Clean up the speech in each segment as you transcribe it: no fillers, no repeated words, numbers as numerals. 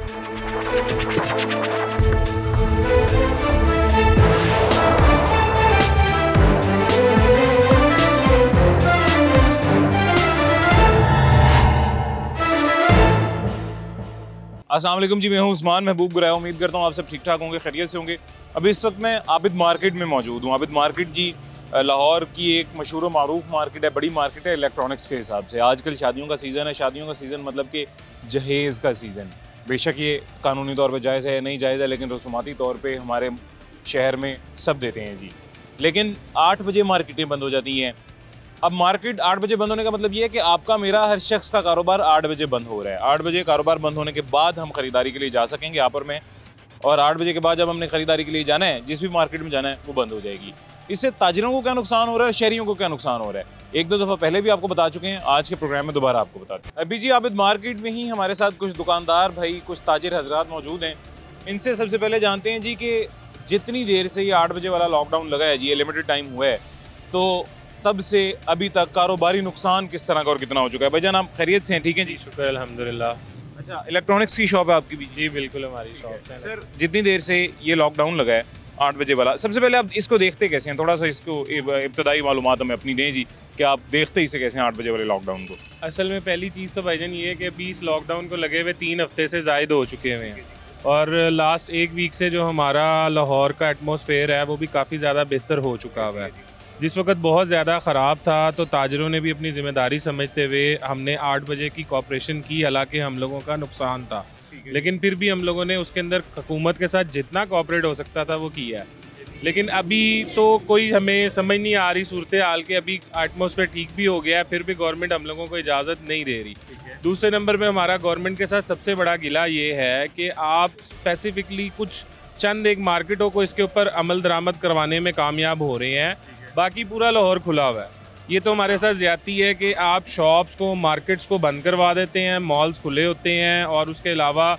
अस्सलाम वालेकुम जी, मैं हूं उस्मान महबूब गुराया। उम्मीद करता हूं आप सब ठीक ठाक होंगे, खैरियत से होंगे। अभी इस वक्त मैं आबिद मार्केट में मौजूद हूं। आबिद मार्केट जी लाहौर की एक मशहूर व मारूफ मार्केट है, बड़ी मार्केट है इलेक्ट्रॉनिक्स के हिसाब से। आजकल शादियों का सीज़न है, शादियों का सीज़न मतलब कि जहेज़ का सीज़न। बेशक ये कानूनी तौर पर जायज़ है, नहीं जायज़ है, लेकिन रसूमाती तौर पर हमारे शहर में सब देते हैं जी। लेकिन 8 बजे मार्केटें बंद हो जाती हैं। अब मार्केट 8 बजे बंद होने का मतलब ये है कि आपका मेरा हर शख्स का कारोबार 8 बजे बंद हो रहा है। 8 बजे कारोबार बंद होने के बाद हम ख़रीदारी के लिए जा सकेंगे यहाँ पर में, और 8 बजे के बाद जब हमने ख़रीदारी के लिए जाना है, जिस भी मार्केट में जाना है, वो बंद हो जाएगी। इससे ताजिरों को क्या नुकसान हो रहा है, शहरियों को क्या नुकसान हो रहा है, एक दो दफ़ा पहले भी आपको बता चुके हैं। आज के प्रोग्राम में दोबारा आपको बताते हैं। अभी जी आबिद मार्केट में ही हमारे साथ कुछ दुकानदार भाई, कुछ ताजिर हजरात मौजूद हैं। इनसे सबसे पहले जानते हैं जी कि जितनी देर से ये 8 बजे वाला लॉकडाउन लगा है जी, ये लिमिटेड टाइम हुआ है, तो तब से अभी तक कारोबारी नुकसान किस तरह का और कितना हो चुका है। भाईजान आप खैरियत से हैं? ठीक है जी, शुक्र अल्हम्दुलिल्लाह। अच्छा, इलेक्ट्रॉनिक्स की शॉप है आपकी भी? जी बिल्कुल, हमारी शॉप है। सर, जितनी देर से ये लॉकडाउन लगा है 8 बजे वाला, सबसे पहले आप इसको देखते कैसे हैं? थोड़ा सा इसको इब्तदाई मालूमात हमें अपनी दें जी, कि आप देखते ही से कैसे हैं 8 बजे वाले लॉकडाउन को? असल में पहली चीज़ तो भाईजान ये है कि अभी इस लॉकडाउन को लगे हुए 3 हफ्ते से ज़ायद हो चुके हुए हैं, और लास्ट 1 वीक से जो हमारा लाहौर का एटमॉस्फेयर है वो भी काफ़ी ज़्यादा बेहतर हो चुका हुआ है। जिस वक्त बहुत ज़्यादा ख़राब था तो ताजरों ने भी अपनी ज़िम्मेदारी समझते हुए हमने 8 बजे की कॉपरेशन की, हालांकि हम लोगों का नुकसान था, लेकिन फिर भी हम लोगों ने उसके अंदर हुकूमत के साथ जितना कॉपरेट हो सकता था वो किया है। लेकिन अभी तो कोई हमें समझ नहीं आ रही सूरत हाल के, अभी एटमॉस्फेयर ठीक भी हो गया है, फिर भी गवर्नमेंट हम लोगों को इजाज़त नहीं दे रही। दूसरे नंबर पे हमारा गवर्नमेंट के साथ सबसे बड़ा गिला ये है कि आप स्पेसिफिकली कुछ चंद एक मार्केटों को इसके ऊपर अमल दरामद करवाने में कामयाब हो रहे हैं, बाकी पूरा लाहौर खुला हुआ है। ये तो हमारे साथ ज़्यादती है कि आप शॉप्स को, मार्केट्स को बंद करवा देते हैं, मॉल्स खुले होते हैं, और उसके अलावा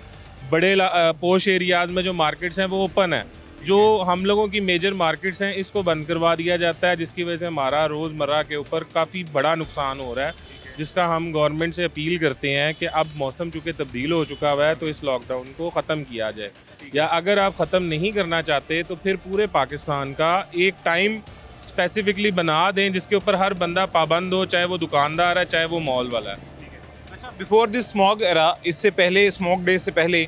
बड़े पोश एरियाज़ में जो मार्केट्स हैं वो ओपन है। जो हम लोगों की मेजर मार्केट्स हैं इसको बंद करवा दिया जाता है, जिसकी वजह से हमारा रोज़मर्रा के ऊपर काफ़ी बड़ा नुकसान हो रहा है, जिसका हम गवर्नमेंट से अपील करते हैं कि अब मौसम चूँकि तब्दील हो चुका हुआ है तो इस लॉकडाउन को ख़त्म किया जाए, या अगर आप ख़त्म नहीं करना चाहते तो फिर पूरे पाकिस्तान का एक टाइम स्पेसिफिकली बना दें जिसके ऊपर हर बंदा पाबंद हो, चाहे वो दुकानदार है चाहे वो मॉल वाला है। अच्छा, बिफोर दिस स्मॉग एरा, इससे पहले स्मॉग डेज से पहले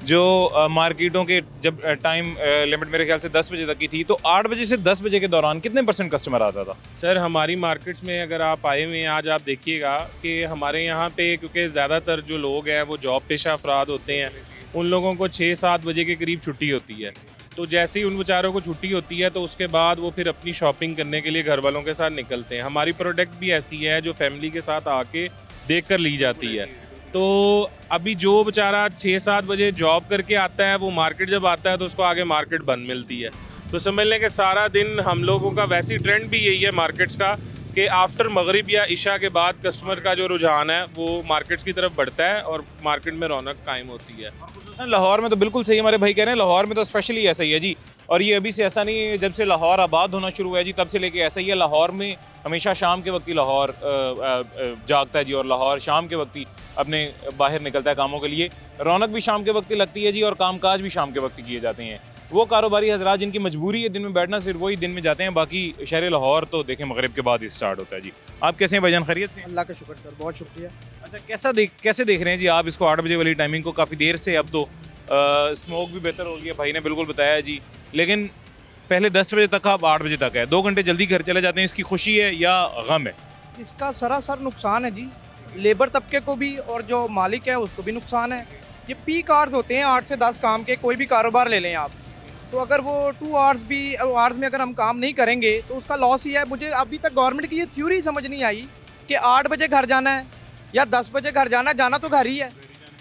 जो मार्केटों के जब टाइम लिमिट मेरे ख्याल से 10 बजे तक की थी, तो 8 बजे से 10 बजे के दौरान कितने % कस्टमर आता था? सर, हमारी मार्केट्स में अगर आप आए हुए हैं आज, आप देखिएगा कि हमारे यहाँ पे, क्योंकि ज़्यादातर जो लोग हैं वो जॉब पेशा अफराद होते हैं, उन लोगों को 6-7 बजे के करीब छुट्टी होती है। तो जैसे ही उन बेचारों को छुट्टी होती है तो उसके बाद वो फिर अपनी शॉपिंग करने के लिए घर वालों के साथ निकलते हैं। हमारी प्रोडक्ट भी ऐसी है जो फैमिली के साथ आके देख कर ली जाती है। तो अभी जो बेचारा 6-7 बजे जॉब करके आता है, वो मार्केट जब आता है तो उसको आगे मार्केट बंद मिलती है। तो समझ लें कि सारा दिन हम लोगों का, वैसी ट्रेंड भी यही है मार्केट्स का, कि आफ्टर मगरिब या इशा के बाद कस्टमर का जो रुझान है वो मार्केट्स की तरफ बढ़ता है और मार्केट में रौनक कायम होती है। खुसूसन लाहौर में तो बिल्कुल सही हमारे भाई कह रहे हैं, लाहौर में तो स्पेशली ऐसा ही है जी। और ये अभी से ऐसा नहीं है, जब से लाहौर आबाद होना शुरू हुआ है जी तब से लेके ऐसा ही है। लाहौर में हमेशा शाम के वक्त ही लाहौर जागता है जी, और लाहौर शाम के वक्त ही अपने बाहर निकलता है कामों के लिए। रौनक भी शाम के वक्त ही लगती है जी, और कामकाज भी शाम के वक्त ही किए जाते हैं। वो कारोबारी हजरात जिनकी मजबूरी है दिन में बैठना, सिर्फ वही दिन में जाते हैं, बाकी शहर लाहौर तो देखें मगरिब के बाद ही स्टार्ट होता है जी। आप कैसे हैं भाईजान, खैरियत से? अल्लाह का शुक्र सर, बहुत शुक्रिया। अच्छा, कैसे देख रहे हैं जी आप इसको 8 बजे वाली टाइमिंग को? काफ़ी देर से अब तो स्मोक भी बेहतर हो गया, भाई ने बिल्कुल बताया जी, लेकिन पहले 10 बजे तक, अब 8 बजे तक है। 2 घंटे जल्दी घर चले जाते हैं, इसकी खुशी है या गम है? इसका सरासर नुकसान है जी, लेबर तबके को भी और जो मालिक है उसको भी नुकसान है। ये पीक आवर्स होते हैं 8 से 10 काम के, कोई भी कारोबार ले लें आप, तो अगर वो 2 आवर्स में अगर हम काम नहीं करेंगे तो उसका लॉस ही है। मुझे अभी तक गवर्नमेंट की ये थ्योरी समझ नहीं आई कि 8 बजे घर जाना है या 10 बजे घर जाना है। जाना तो घर ही है,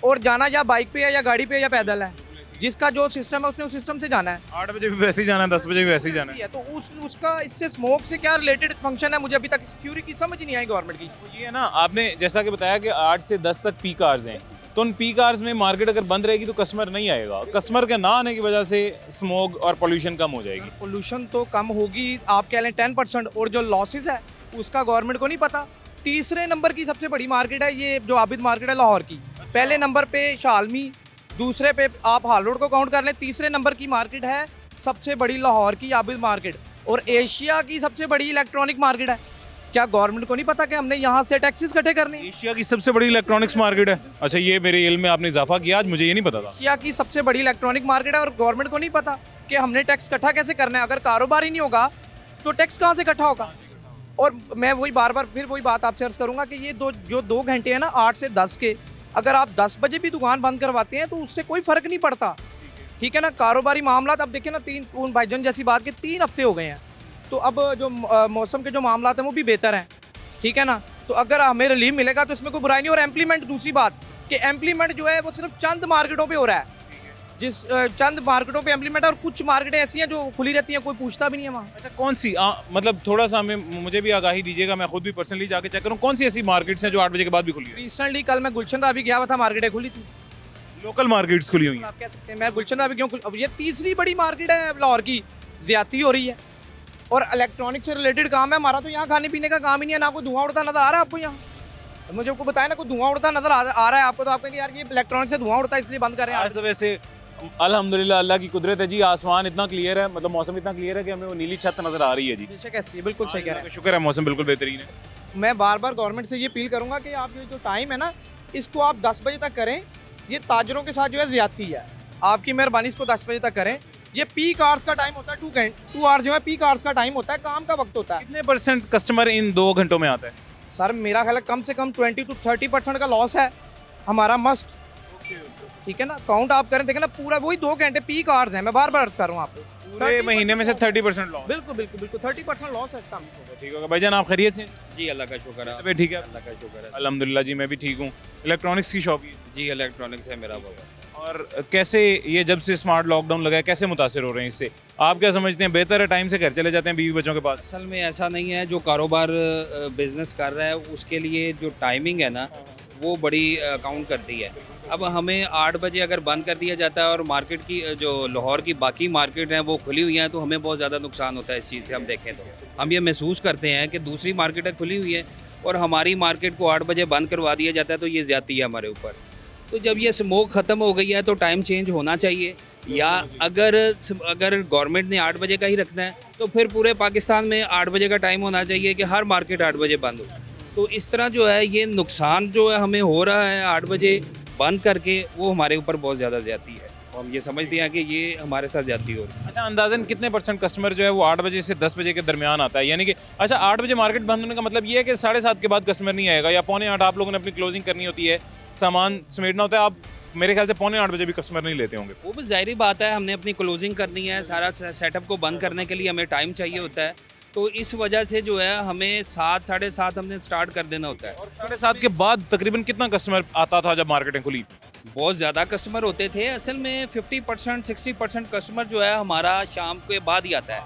और जाना या बाइक पे है या गाड़ी पे या पैदल है, जिसका जो सिस्टम है उसने उस सिस्टम से जाना है। 8 बजे भी वैसे ही जाना है, 10 बजे भी वैसे ही जाना है, तो उसका इससे स्मोक से क्या रिलेटेड फंक्शन है, मुझे अभी तक थ्योरी की समझ नहीं आई गवर्नमेंट की। ये है ना, आपने जैसा कि बताया कि 8 से 10 तक पीक आवर्स हैं, तो उन पीक आवर्स में मार्केट अगर बंद रहेगी तो कस्टमर नहीं आएगा। कस्टमर के ना आने की वजह से स्मोक और पोल्यूशन कम हो जाएगी। पोल्यूशन तो कम होगी, आप कह लें 10%, और जो लॉसेस है उसका गवर्नमेंट को नहीं पता। तीसरे नंबर की सबसे बड़ी मार्केट है ये जो आबिद मार्केट है लाहौर की। पहले नंबर पे शालमी, दूसरे पे आप हाल रोड को काउंट कर लें, तीसरे नंबर की मार्केट है सबसे बड़ी लाहौर की आबिद मार्केट, और एशिया की सबसे बड़ी इलेक्ट्रॉनिक मार्केट है। क्या गवर्नमेंट को नहीं पता कि हमने यहाँ से टैक्सेस इकट्ठे करने हैं? एशिया की सबसे बड़ी इलेक्ट्रॉनिक्स मार्केट है? अच्छा, ये मेरे इल्म में आपने इजाफा किया, आज मुझे ये नहीं पता था। एशिया की सबसे बड़ी इलेक्ट्रॉनिक मार्केट है और गवर्नमेंट को नहीं पता कि हमने टैक्स इकट्ठा कैसे करना है। अगर कारोबार ही नहीं होगा तो टैक्स कहाँ से इकट्ठा होगा? और मैं वही बार बार फिर वही बात आपसे अर्ज करूंगा कि ये जो 2 घंटे हैं ना 8 से 10 के, अगर आप 10 बजे भी दुकान बंद करवाते हैं तो उससे कोई फ़र्क नहीं पड़ता, ठीक है ना। कारोबारी मामला अब देखिए ना, 3 भाईजान जैसी बात के 3 हफ्ते हो गए हैं, तो अब जो मौसम के जो मामला हैं वो भी बेहतर हैं, ठीक है ना। तो अगर हमें रिलीफ मिलेगा तो इसमें कोई बुराई नहीं। और एम्प्लीमेंट, दूसरी बात कि एम्प्लीमेंट जो है वो सिर्फ चंद मार्केटों पे हो रहा है, जिस चंद मार्केटों पे एम्प्लीमेंट है, और कुछ मार्केटें ऐसी हैं जो खुली रहती हैं, कोई पूछता भी नहीं है वहाँ। अच्छा, कौन सी मतलब थोड़ा सा मुझे भी आगाही दीजिएगा, मैं खुद भी पर्सनली जाके चेक करूँ कौन सी ऐसी मार्केट्स हैं जो 8 बजे के बाद भी खुली है? रिसेंटली कल मैं गुलशन रावी गया हुआ था, मार्केटें खुली थी, लोकल मार्केट्स खुली हुई हैं। आप कह सकते हैं। मैं गुलशन रावी क्यों, अब ये तीसरी बड़ी मार्केट है लाहौर की, ज्यादती हो रही है। और इलेक्ट्रॉनिक से रिलेटेड काम है हमारा, तो यहाँ खाने पीने का काम ही नहीं है। ना कोई धुआं उड़ता नजर आ रहा है आपको यहाँ? मुझे आपको बताया ना, कोई धुआं उड़ता नजर आ रहा है आपको, तो आप कहेंगे यार ये इलेक्ट्रॉनिक से धुआं उड़ता है इसलिए बंद कर रहे हैं। आज वैसे अल्हम्दुलिल्लाह अल्लाह की कुदरत है जी, आसमान इतना क्लियर है, मतलब मौसम इतना क्लियर है कि हमें वो नीली छत नजर आ रही है जी। बेशक ऐसी, बिल्कुल सही कह रहे हैं। शुक्र है, मौसम बिल्कुल बेहतरीन है। मैं बार बार गवर्नमेंट से ये अपील करूंगा कि आप ये जो टाइम है ना, इसको आप 10 बजे तक करें। ये ताजरों के साथ जो है ज्यादती है, आपकी मेहरबानी इसको 10 बजे तक करें। ये पीक आवर्स का टाइम होता है, 2 आवर्स जो है पीक आवर्स का टाइम होता है, काम का वक्त होता है। कितने % कस्टमर इन 2 घंटों में आता है? सर मेरा ख्याल है कम से कम 20 to 30% का लॉस है हमारा, मस्ट, ठीक है ना। काउंट आप करें, देखें ना, पूरा वही 2 घंटे पीक आवर्स हैं। मैं बार बार अर्ज कर रहा हूँ आपको, पूरे महीने में से 30% लॉस? बिल्कुल बिल्कुल बिल्कुल 30% लॉस है इसका। ठीक होगा भाईजान, आप खैरियत से? जी अल्लाह का शुक्र है। ठीक है, अल्लाह का शुक्र है। अल्हम्दुलिल्लाह जी, मैं भी ठीक हूँ। इलेक्ट्रॉनिक्स की शॉप ही है? जी इलेक्ट्रॉनिक्स है मेरा बहुत। और कैसे ये जब से स्मार्ट लॉकडाउन लगा है कैसे मुतासिर हो रहे हैं इससे? आप क्या समझते हैं, बेहतर है टाइम से घर चले जाते हैं बीवी बच्चों के पास? असल में ऐसा नहीं है, जो कारोबार बिजनेस कर रहा है उसके लिए जो टाइमिंग है ना वो बड़ी काउंट करती है। अब हमें 8 बजे अगर बंद कर दिया जाता है और मार्केट की जो लाहौर की बाकी मार्केट हैं वो खुली हुई हैं, तो हमें बहुत ज़्यादा नुकसान होता है इस चीज़ से। हम देखें तो हम ये महसूस करते हैं कि दूसरी मार्केटें खुली हुई हैं और हमारी मार्केट को 8 बजे बंद करवा दिया जाता है, तो ये ज़्यादती है हमारे ऊपर। तो जब ये स्मोक ख़त्म हो गई है तो टाइम चेंज होना चाहिए, या अगर गवर्नमेंट ने 8 बजे का ही रखना है तो फिर पूरे पाकिस्तान में 8 बजे का टाइम होना चाहिए कि हर मार्केट 8 बजे बंद हो। तो इस तरह जो है ये नुकसान जो है हमें हो रहा है 8 बजे बंद करके, वो हमारे ऊपर बहुत ज़्यादा ज़्यादती है। हम ये समझते हैं कि ये हमारे साथ ज़्यादती हो रही है। अच्छा, अंदाज़न कितने % कस्टमर जो है वो 8 बजे से 10 बजे के दरमियान आता है? यानी कि अच्छा 8 बजे मार्केट बंद होने का मतलब ये है कि 7:30 के बाद कस्टमर नहीं आएगा, या 7:45 आप लोगों ने अपनी क्लोजिंग करनी होती है, सामान समेटना होता है, आप मेरे ख्याल से 7:45 बजे भी कस्टमर नहीं लेते होंगे? वो भी जाहिर बात है, हमने अपनी क्लोजिंग करनी है, सारा सेटअप को बंद करने के लिए हमें टाइम चाहिए होता है। तो इस वजह से जो है हमें 7 साढ़े 7 हमने स्टार्ट कर देना होता है। और 7:30 के बाद तकरीबन कितना कस्टमर आता था जब मार्केटें खुली? बहुत ज़्यादा कस्टमर होते थे। असल में 50% 60% कस्टमर जो है हमारा शाम के बाद ही आता है,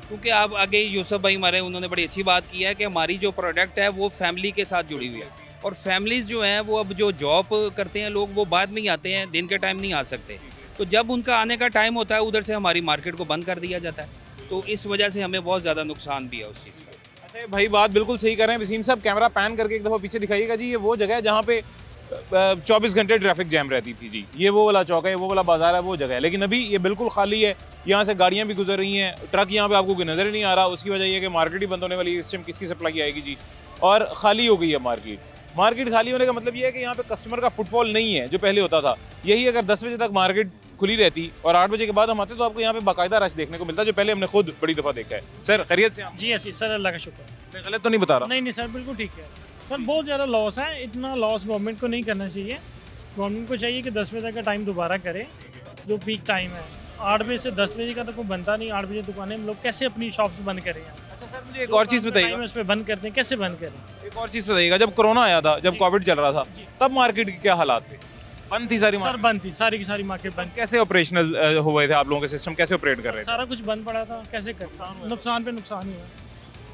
क्योंकि आप आगे यूसुफ भाई हमारे, उन्होंने बड़ी अच्छी बात की है कि हमारी जो प्रोडक्ट है वो फैमिली के साथ जुड़ी हुई है, और फैमिलीज़ जो हैं वो अब जो जॉब करते हैं लोग वो बाद में ही आते हैं, दिन के टाइम नहीं आ सकते। तो जब उनका आने का टाइम होता है उधर से हमारी मार्केट को बंद कर दिया जाता है, तो इस वजह से हमें बहुत ज़्यादा नुकसान भी है उस चीज़ का। अच्छा भाई, बात बिल्कुल सही कर रहे हैं वसीम साहब, कैमरा पैन करके एक दफ़ा पीछे दिखाइएगा जी। ये वो जगह है जहाँ पे 24 घंटे ट्रैफिक जैम रहती थी जी। ये वो वाला चौक है, वो वाला बाजार है, वो जगह है। लेकिन अभी ये बिल्कुल खाली है, यहाँ से गाड़ियाँ भी गुजर रही हैं, ट्रक यहाँ पे आपको कोई नज़र ही नहीं आ रहा। उसकी वजह ये है कि मार्केट ही बंद होने वाली है, इस टाइम किसकी सप्लाई आएगी जी, और खाली हो गई है मार्केट। मार्केट खाली होने का मतलब ये है कि यहाँ पे कस्टमर का फुटफॉल नहीं है जो पहले होता था। यही अगर 10 बजे तक मार्केट खुली रहती और 8 बजे के बाद हम आते तो आपको यहाँ पे बाकायदा रश देखने को मिलता, जो पहले हमने खुद बड़ी दफ़ा देखा है। सर खैरियत से? जी ऐसी सर, अल्लाह का शुक्र। मैं गलत तो नहीं बता रहा? नहीं नहीं सर, बिल्कुल ठीक है सर। बहुत ज़्यादा लॉस है, इतना लॉस गवर्नमेंट को नहीं करना चाहिए। गवर्नमेंट को चाहिए कि 10 बजे तक का टाइम दोबारा करे, जो पीक टाइम है। 8 बजे से 10 बजे का तो कोई बनता नहीं। 8 बजे दुकानें हम लोग कैसे अपनी शॉप्स बंद करें? अच्छा सर, मुझे एक और चीज़ बताइएगा। उस पर बंद करते हैं, कैसे बंद करें? एक और चीज़ बताइएगा, जब कोरोना आया था, जब कोविड चल रहा था, तब मार्केट के क्या हालात थे? बंद थी सारी सर? मार्केट बंद थी, सारी की सारी मार्केट बंद। कैसे ऑपरेशनल हुए थे आप लोगों के सिस्टम, कैसे ऑपरेट कर रहे थे? सारा कुछ बंद पड़ा था, कैसे कर? नुकसान पे नुकसान ही हुआ।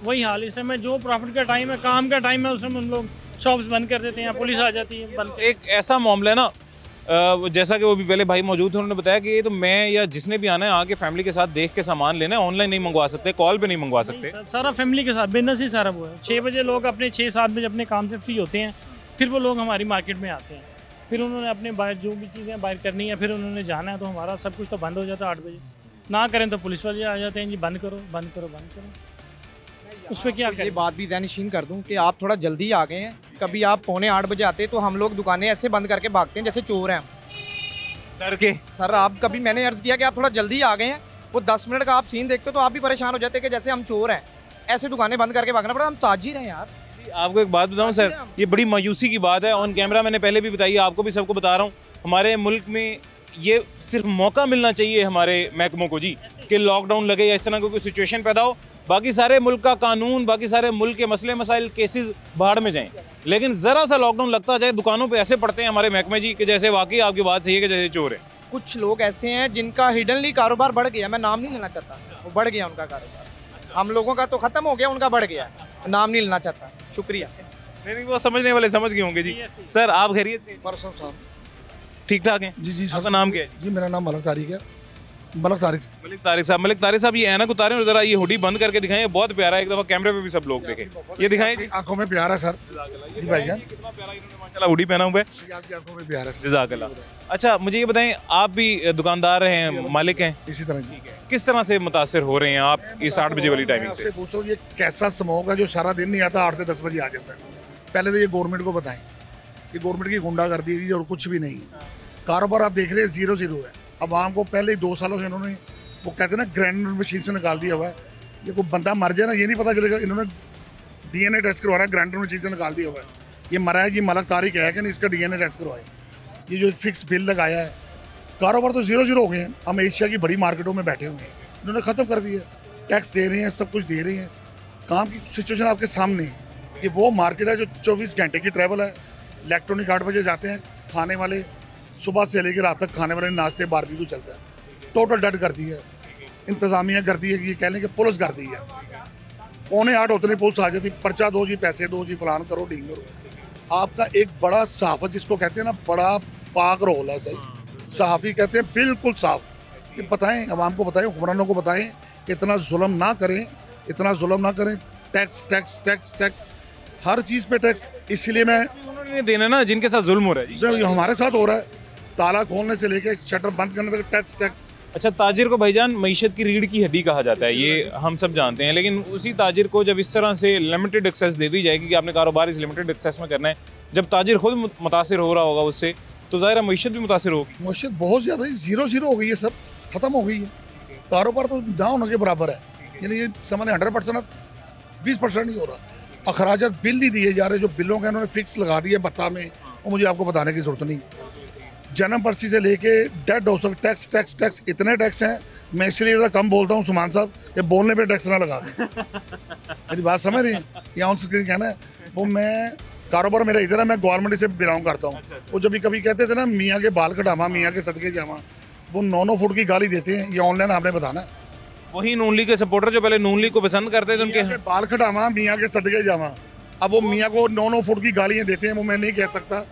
वही हाल इस समय, जो प्रॉफिट का टाइम है, काम का टाइम है, उस समय हम लोग शॉप्स बंद कर देते हैं, पुलिस आ जाती है बंद। एक ऐसा मामला है ना, जैसा कि वो भी पहले भाई मौजूद थे, उन्होंने बताया कि ये तो मैं या जिसने भी आना है आके फैमिली के साथ देख के सामान लेना है, ऑनलाइन नहीं मंगवा सकते, कॉल पे नहीं मंगवा सकते। सारा फैमिली के साथ बिजनेस ही सारा वो है। 6 बजे लोग अपने 6-7 बजे अपने काम से फ्री होते हैं, फिर वो लोग हमारी मार्केट में आते हैं। फिर उन्होंने अपने बाहर जो भी चीज़ें बाहर करनी है, फिर उन्होंने जाना है, तो हमारा सब कुछ तो बंद हो जाता है 8 बजे। ना करें तो पुलिस वाले आ जाते हैं जी, बंद करो बंद करो बंद करो। उस पर क्या ये करें? बात भी ज़हनशीन कर दूं कि आप थोड़ा जल्दी आ गए हैं। कभी आप 7:45 बजे आते तो हम लोग दुकानें ऐसे बंद करके भागते हैं जैसे चोर हैं हम। डर के। सर आप कभी, मैंने अर्ज़ किया कि आप थोड़ा जल्दी आ गए हैं, वो 10 मिनट का आप सीन देखते हो तो आप भी परेशान हो जाते कि जैसे हम चोर हैं। ऐसे दुकानें बंद करके भागना पड़ा, हम ताजिर हैं यार। आपको एक बात बताऊं सर, ये बड़ी मायूसी की बात है। ऑन कैमरा मैंने पहले भी बताई, आपको भी सबको बता रहा हूँ, हमारे मुल्क में ये सिर्फ मौका मिलना चाहिए हमारे महकमों को जी, कि लॉकडाउन लगे या इस तरह की कोई सिचुएशन पैदा हो, बाकी सारे मुल्क का कानून, बाकी सारे मुल्क के मसले मसाइल केसेस बाहर में जाएं, लेकिन ज़रा सा लॉकडाउन लगता जाए दुकानों पे ऐसे पड़ते हैं हमारे महकमे जी कि जैसे वाकई आपकी बात सही है कि जैसे चोर है। कुछ लोग ऐसे हैं जिनका हिडनली कारोबार बढ़ गया, मैं नाम नहीं लेना चाहता, वो बढ़ गया उनका कारोबार। हम लोगों का तो ख़त्म हो गया, उनका बढ़ गया, नाम नहीं लेना चाहता। शुक्रिया। नहीं, वो समझने वाले समझ गए होंगे जी। सर आप खैरियत से? परसों साहब ठीक ठाक हैं जी? जी सर। आपका नाम क्या है? जी मेरा नाम मलिक तारिक है। मलिक तारिक। मलिक तारिक साहब, ये ऐनक उतारें और जरा ये हुडी बंद करके दिखाएं, बहुत प्यारा है, एक दफ़ा कैमरे पे भी सब लोग देखें, ये दिखाएं जी। आंखों में प्यार है सर। जी भाईजान, कितना प्यारा इन्होंने माशाल्लाह हुडी पहना हुआ है, जी आपकी आंखों में प्यार है सर। जज़ाकल्लाह। अच्छा मुझे ये बताएं, आप भी दुकानदार हैं, मालिक हैं, इसी तरह जी। किस तरह से मुतासर हो रहे हैं आप इस 8 बजे वाली टाइमिंग से? आपसे पूछता हूँ, ये कैसा स्मोक है जो सारा दिन नहीं आता, 8 से 10 बजे आ जाता है? पहले तो ये गवर्नमेंट को बताएं, ये गवर्नमेंट की गुंडागर्दी है और कुछ भी नहीं है। कारोबार आप देख रहे हैं 0-0 है। अब आम को पहले 2 सालों से इन्होंने, वो कहते हैं ना, ग्राइंडर मशीन से निकाल दिया हुआ है। ये कोई बंदा मर जाए ना, ये नहीं पता चलेगा। इन्होंने DNA टेस्ट करवाना है, ग्राइंडर मशीन से निकाल दिया हुआ है। ये मरा है कि मलिक तारिक है कि नहीं, इसका DNA टेस्ट करवाए। ये जो फिक्स बिल लगाया है, कारोबार तो 0-0 हो गए हैं। हम एशिया की बड़ी मार्केटों में बैठे हुए हैं, इन्होंने ख़त्म कर दिया। टैक्स दे रहे हैं, सब कुछ दे रहे हैं, काम की सिचुएशन आपके सामने है। ये वो मार्केट है जो 24 घंटे की ट्रैवल है। इलेक्ट्रॉनिक 8 बजे जाते हैं, खाने वाले सुबह से लेकर रात तक खाने वाले, नाश्ते बारबेक्यू चलता है। टोटल डेड कर दी है इंतज़ामिया, कर दी है, ये कह लें कि पुलिस कर दी है। 7:45 होते नहीं पुलिस आ जाती, पर्चा दो जी, पैसे दो जी, फलान करो, ढींग करो। आपका एक बड़ा सहाफ़त जिसको कहते हैं ना, बड़ा पाक रोल है सही, सहाफ़ी कहते हैं, बिल्कुल साफ। ये बताएं, आवाम को बताएं, हुक्मरानों को बताएं कि इतना जुल्म ना करें, इतना जुल्म ना करें। टैक्स टैक्स टैक्स टैक्स, हर चीज़ पे टैक्स। इसलिए मैं, उन्होंने देना ना जिनके साथ जुल्म हो रहा है जी। जब ये हमारे साथ हो रहा है, ताला खोलने से लेके शटर बंद करने तक टैक्स टैक्स। अच्छा, ताजिर को भाईजान मईशत की रीढ़ की हड्डी कहा जाता है, ये हम सब जानते हैं, लेकिन उसी ताजिर को जब इस तरह से लिमिटेड एक्सेस दे दी जाएगी कि आपने कारोबार इस लिमिटेड एक्सेस में करना है, जब ताजिर खुद मुतासिर हो रहा होगा उससे, तो ज़ाहिर मईशत भी मुतासिर होगी। मईशत बहुत ज़्यादा ही 0-0 हो गई है, सब खत्म हो गई है। कारोबार तो डाउन होने के बराबर है, यानी ये सामान्य 100%, 20% नहीं हो रहा। अखराजात बिल नहीं दिए जा रहे, जो बिलों का इन्होंने फिक्स लगा दिए बत्ता में, वो मुझे आपको बताने की ज़रूरत नहीं। जन्म पर्ची से लेके डेड हाउस तक टैक्स टैक्स टैक्स, इतने टैक्स हैं। मैं इसलिए ज़रा कम बोलता हूँ सुमान साहब, कि बोलने पे टैक्स ना लगा दें। मेरी बात समझ रही हैं? या ऑन स्क्रीन कहना है वो, मैं कारोबार मेरा इधर है, मैं गवर्नमेंट से बिलोंग करता हूँ। वो जब कभी कहते थे ना, मियाँ के बाल कटावा, मियाँ के सदके जावा, वो 9-9 फुट की गाली देते हैं। ये ऑनलाइन आपने बताना है। वही नून लीग के सपोर्टर जो पहले नून लीग को पसंद करते थे, उनके बाल कटावा, मियाँ के सदके जावा, अब वो मियाँ को 9-9 फुट की गालियाँ देते हैं। वो मैं नहीं कह सकता,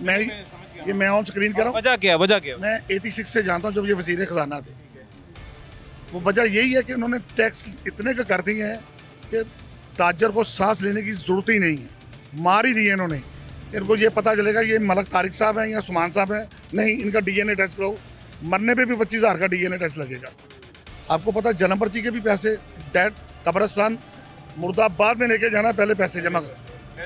मैं ऑन स्क्रीन कह रहा हूँ। वजह क्या? मैं 86 से जानता हूँ, जब ये वज़ीर ख़ज़ाना थे। वो वजह यही है कि उन्होंने टैक्स इतने का कर दिए हैं कि ताजर को सांस लेने की ज़रूरत ही नहीं है। मार ही दिए इन्होंने। इनको ये पता चलेगा ये मलिक तारिक साहब हैं या सुमान साहब हैं, नहीं, इनका DNA टेस्ट कराओ। मरने पे भी 25,000 का DNA टेस्ट लगेगा। आपको पता, जन्म पर्ची के भी पैसे, डेड, कब्रिस्तान, मुर्दाबाद में लेके जाना, पहले पैसे जमा करो,